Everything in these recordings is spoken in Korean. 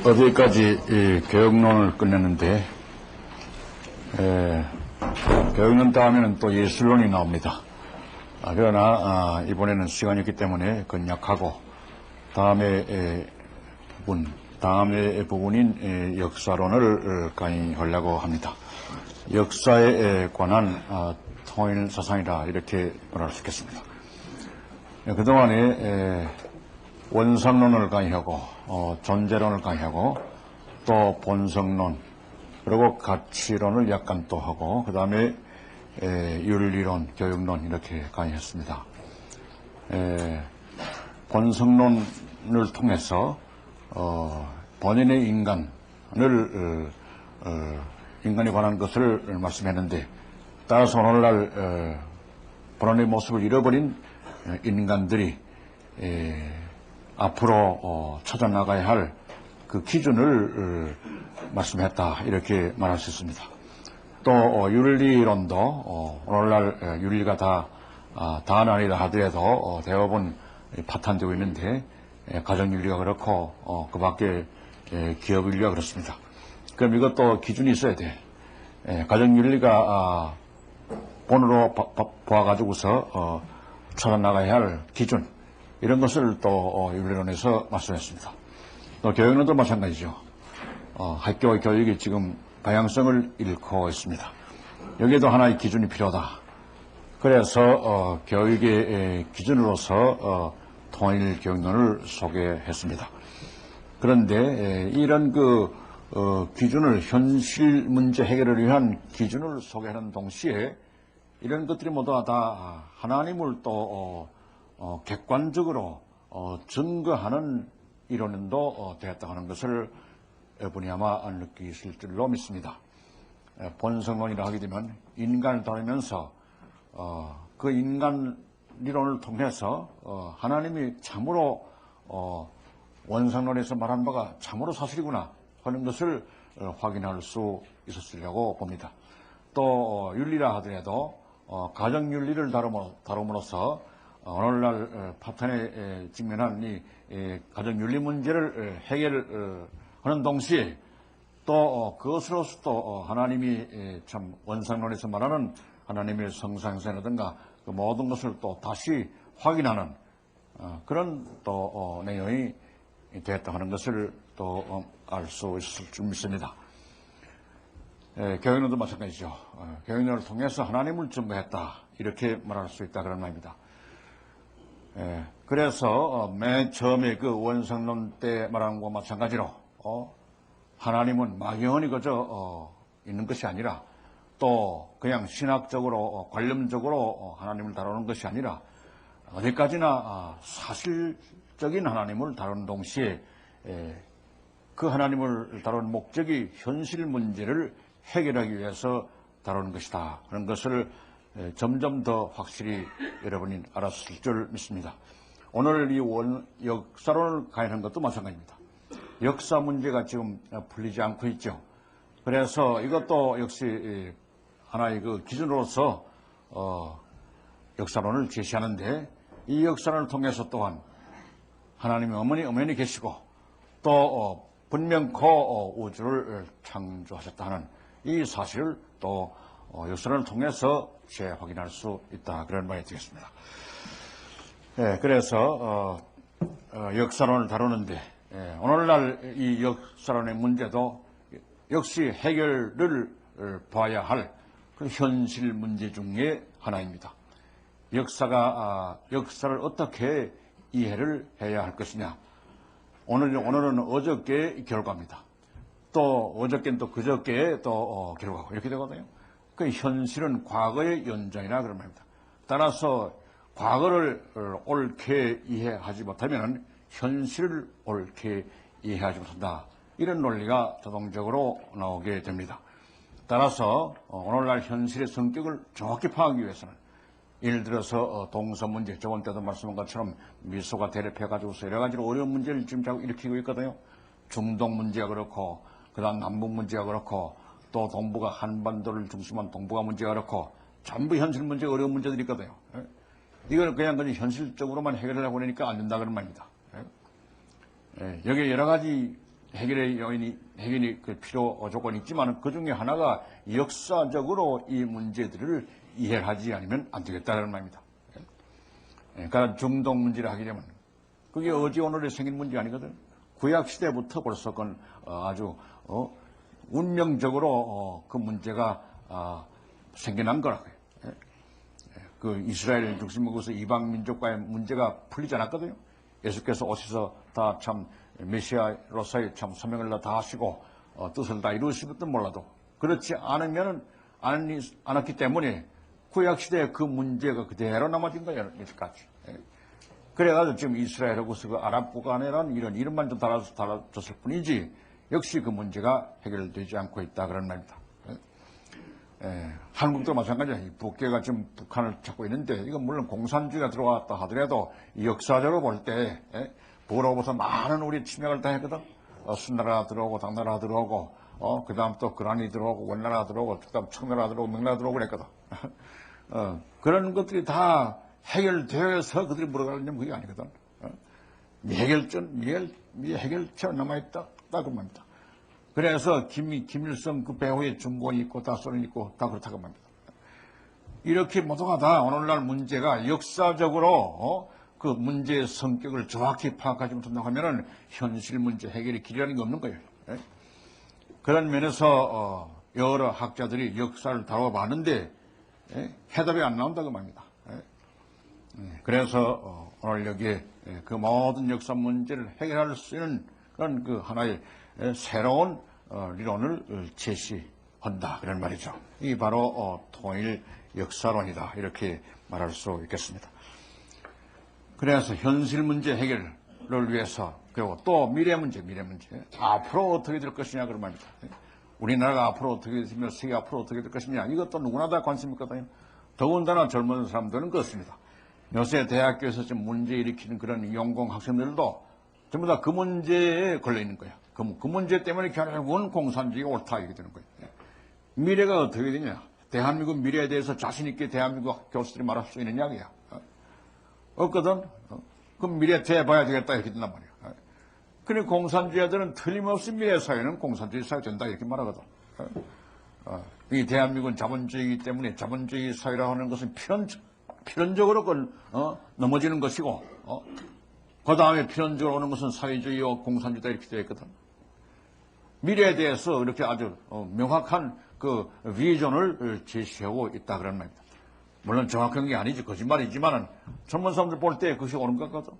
어제까지 이 교육론을 끝냈는데, 교육론 다음에는 또 예술론이 나옵니다. 그러나 이번에는 시간이 없기 때문에 건약하고 다음에 부분인 역사론을 강의하려고 합니다. 역사에 관한 통일 사상이라 이렇게 말할 수 있겠습니다. 그동안에 원상론을 강의하고 존재론을 강의하고 또 본성론 그리고 가치론을 약간 또 하고 그 다음에 윤리론, 교육론 이렇게 강의했습니다. 본성론을 통해서 본인의 인간에 관한 것을 말씀했는데, 따라서 오늘날 본원의 모습을 잃어버린 인간들이 앞으로 찾아나가야 할 그 기준을 말씀했다, 이렇게 말할 수 있습니다. 또 윤리론도 오늘날 윤리가 다는 아니다 하더라도 대부분 파탄되고 있는데, 가정윤리가 그렇고 그 밖에 기업윤리가 그렇습니다. 그럼 이것도 기준이 있어야 돼. 가정윤리가 본으로 보아가지고서 찾아나가야 할 기준, 이런 것을 또 윤리론에서 말씀했습니다. 또 교육론도 마찬가지죠. 학교 교육이 지금 방향성을 잃고 있습니다. 여기에도 하나의 기준이 필요하다. 그래서 교육의 기준으로서 통일 교육론을 소개했습니다. 그런데 이런 기준을, 현실 문제 해결을 위한 기준을 소개하는 동시에 이런 것들이 모두 다 하나님을 또 객관적으로 증거하는 이론도 되었다고 하는 것을 여러분이 아마 느끼실 줄로 믿습니다. 본성론이라 하게 되면 인간을 다루면서 그 인간 이론을 통해서 하나님이 참으로 원상론에서 말한 바가 참으로 사실이구나 하는 것을 확인할 수 있었으리라고 봅니다. 또 윤리라 하더라도 가정윤리를 다룸으로써 오늘날 파탄에 직면한 이 가정윤리 문제를 해결하는 동시에 또 그것으로서도 하나님이 참 원상론에서 말하는 하나님의 성상선이라든가 그 모든 것을 또 다시 확인하는 그런 또 내용이 되었다 하는 것을 또 알 수 있을 줄 믿습니다. 교육론도 마찬가지죠. 교육론을 통해서 하나님을 증거했다, 이렇게 말할 수 있다, 그런 말입니다. 그래서 맨 처음에 그 원성론 때 말한 것과 마찬가지로 하나님은 막연히 그저 있는 것이 아니라, 또 그냥 신학적으로 관념적으로 하나님을 다루는 것이 아니라 어디까지나 사실적인 하나님을 다루는 동시에 그 하나님을 다루는 목적이 현실 문제를 해결하기 위해서 다루는 것이다 하는 것을 점점 더 확실히 여러분이 알았을 줄 믿습니다. 오늘 이 역사론을 강의하는 것도 마찬가지입니다. 역사 문제가 지금 풀리지 않고 있죠. 그래서 이것도 역시 하나의 그 기준으로서 역사론을 제시하는데, 이 역사론을 통해서 또한 하나님이 엄연히 계시고 또 분명코 우주를 창조하셨다는 이 사실을 또 역사론을 통해서 재확인할 수 있다, 그런 말이 되겠습니다. 그래서 역사론을 다루는데 오늘날 이 역사론의 문제도 역시 해결을 봐야 할 그 현실 문제 중에 하나입니다. 역사를 어떻게 이해를 해야 할 것이냐. 오늘은 어저께 결과입니다. 또 어저께는 또 그저께 또 결과고, 이렇게 되거든요. 그 현실은 과거의 연장이라 그런 말입니다. 따라서 과거를 옳게 이해하지 못하면 현실을 옳게 이해하지 못한다, 이런 논리가 자동적으로 나오게 됩니다. 따라서 오늘날 현실의 성격을 정확히 파악하기 위해서는, 예를 들어서 동서 문제, 저번 때도 말씀한 것처럼 미소가 대립해가지고서 여러 가지로 어려운 문제를 지금 자꾸 일으키고 있거든요. 중동 문제가 그렇고, 그 다음 남북 문제가 그렇고, 또 동북아 한반도를 중심한 동북아 문제가 그렇고, 전부 현실 문제, 어려운 문제들이 있거든요. 이걸 그냥 현실적으로만 해결하려고 하니까 안 된다, 그런 말입니다. 여기에 여러 가지 해결의 요인이, 해결이 그 필요 조건이 있지만 그 중에 하나가 역사적으로 이 문제들을 이해하지 않으면 안 되겠다는 말입니다. 그러니까 중동 문제를 하게 되면 그게 어제 오늘에 생긴 문제 아니거든. 구약 시대부터 벌써 그건 아주 운명적으로 그 문제가 생겨난 거라고요. 그 이스라엘 중심으로서 이방 민족과의 문제가 풀리지 않았거든요. 예수께서 오셔서 다 참 메시아로서의 참 사명을 다 하시고 뜻을 다 이루시던 몰라도 그렇지 않았기 때문에 구약 시대에 그 문제가 그대로 남아진 거예요. 여기까지. 그래가지고 지금 이스라엘하고서 그 아랍국간이라는 이런 이름만 좀 달아줬을 뿐이지 역시 그 문제가 해결되지 않고 있다 그런 말입니다. 한국도 마찬가지야. 북괴가 지금 북한을 잡고 있는데 이건 물론 공산주의가 들어왔다 하더라도 역사적으로 볼 때 북으로부터 많은 우리 침략을 다 했거든. 수나라 들어오고 당나라 들어오고 그 다음 또 거란이 들어오고 원나라 들어오고 그 다음 청나라 들어오고 명나라 들어오고 그랬거든. 그런 것들이 다 해결되어서 그들이 물어가려면 그게 아니거든. 미해결처럼 남아있다. 딱 그 말입니다. 그래서 김일성 그 배후에 중공이 있고 다 소련이 있고 다 그렇다고 합니다. 이렇게 모두가 다 오늘날 문제가 역사적으로 그 문제의 성격을 정확히 파악하지 못한다고 하면은 현실 문제 해결의 길이라는 게 없는 거예요. 그런 면에서 여러 학자들이 역사를 다뤄봤는데 해답이 안 나온다고 말입니다. 그래서 오늘 여기에 그 모든 역사 문제를 해결할 수 있는 그런 그 하나의 새로운理論을 제시한다 그런 말이죠. 이 바로 통일 역사론이다 이렇게 말할 수 있겠습니다. 그래서 현실 문제 해결을 위해서 그리고 또 미래 문제 앞으로 어떻게 될 것이냐 그런 말입니다. 우리나라가 앞으로 어떻게 되며 세계 앞으로 어떻게 될 것이냐 이것도 누구나 다 관심 있거든요. 더군다나 젊은 사람들은 그렇습니다. 요새 대학교에서 지금 문제 일으키는 그런 연공 학생들도 전부 다 그 문제에 걸려 있는 거야. 그 문제 때문에 결국은 공산주의가 옳다 이렇게 되는 거예요. 미래가 어떻게 되냐? 대한민국 미래에 대해서 자신 있게 대한민국 교수들이 말할 수 있는 이야기야. 없거든. 그럼 미래 돼봐야 되겠다 이렇게 된단 말이야. 그래 공산주의자들은 틀림없이 미래 사회는 공산주의 사회 된다 이렇게 말하거든. 이 대한민국은 자본주의이기 때문에 자본주의 사회라고 하는 것은 필연적으로 넘어지는 것이고 그 다음에 필연적으로 오는 것은 사회주의와 공산주의다 이렇게 되어 있거든. 미래에 대해서 이렇게 아주 명확한 그 비전을 제시하고 있다 그런 말입니다. 물론 정확한 게 아니지 거짓말이지만은 전문 사람들 볼 때 그것이 옳은 것 같거든.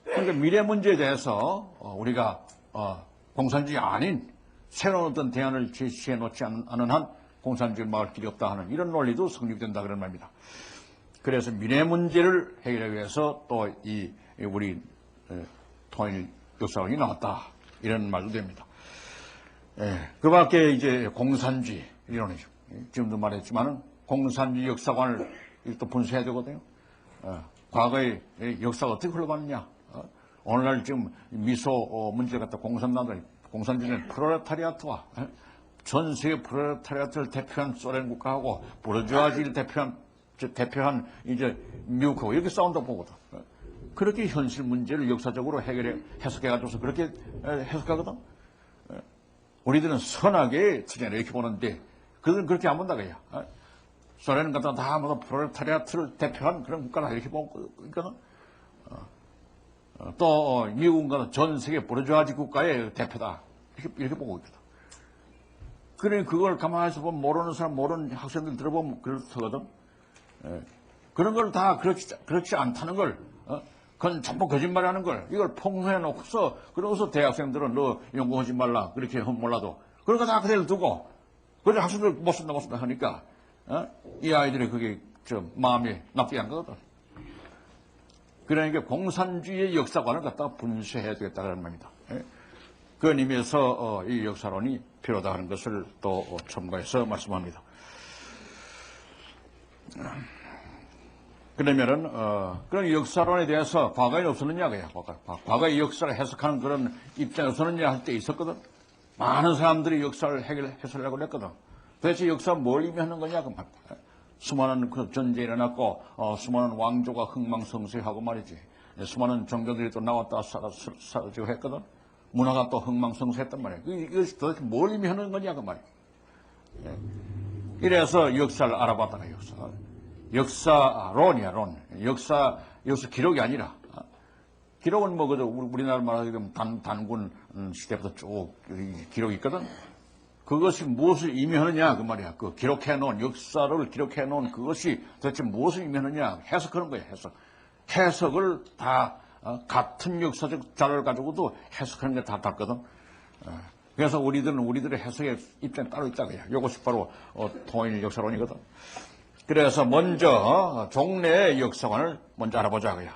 그러니까 미래 문제에 대해서 우리가 공산주의 아닌 새로운 어떤 대안을 제시해 놓지 않은 한 공산주의를 막을 길이 없다 하는 이런 논리도 성립된다 그런 말입니다. 그래서 미래 문제를 해결하기 위해서 또 우리 통일 역사론이 나왔다 이런 말도 됩니다. 그 밖에 이제 공산주의 이론이죠. 지금도 말했지만은 공산주의 역사관을 또 분석해야 되거든요. 과거의 역사가 어떻게 흘러갔느냐. 오늘날 지금 미소 문제를 갖다 공산주의는 프롤레타리아트와 전 세계 프롤레타리아트를 대표한 소련 국가하고 부르주아지를 대표한 이제 미국하고 이렇게 싸운다고 보거든. 그렇게 현실 문제를 역사적으로 해석해가지고서 그렇게 해석하거든. 우리들은 선하게 투쟁을 이렇게 보는데 그들은 그렇게 안 본다 그야. 소련은 갖다 다 모두 프롤레타리아트를 대표한 그런 국가다 이렇게 보고 있거든. 또 미국은 갖다 전 세계 부르주아지 국가의 대표다 이렇게 보고 있거든. 그래 그걸 가만히 보면 모르는 사람 모르는 학생들 들어보면 그렇거든. 그런 걸 다 그렇지 않다는 걸, 그건 전부 거짓말하는 걸, 이걸 폭로해 놓고서, 그러고서 대학생들은 너 연구하지 말라, 그렇게 하면 몰라도, 그런 거 다 그대로 두고, 그래 학생들 못 쓴다 하니까, 이 아이들이 그게 마음이 나쁘게 한 거거든. 그러니까 공산주의의 역사관을 갖다가 분쇄해야 되겠다는 말입니다. 그런 의미에서 이 역사론이 필요하다 하는 것을 또 첨가해서 말씀합니다. 그러면은 그런 역사론에 대해서 과거에 없었느냐고요. 과거의 역사를 해석하는 그런 입장이 없었느냐 할 때 있었거든. 많은 사람들이 역사를 해석하려고 했거든. 도대체 역사가 뭘 의미하는 거냐 그 말이야. 수많은 그 전쟁이 일어났고 수많은 왕조가 흥망성쇠하고 말이지. 수많은 종교들이 또 나왔다 사라지고 했거든. 문화가 또 흥망성쇠했단 말이에요. 이것이 도대체 뭘 의미하는 거냐 그 말이에요. 예. 이래서 역사를 알아봤다가 역사론이야 론. 여기서 기록이 아니라 기록은 뭐 그저 우리나라 말하게 되면 단군 시대부터 쭉 기록이 있거든. 그것이 무엇을 의미하느냐 그 말이야. 그 기록해 놓은 역사를 기록해 놓은 그것이 도대체 무엇을 의미하느냐 해석하는 거야. 해석을 다 같은 역사적 자료를 가지고도 해석하는 게 다 다르거든. 그래서 우리들의 해석의 입장이 따로 있다고요. 이것이 바로 통일 역사론이거든. 그래서 먼저 종래의 역사관을 먼저 알아보자고요.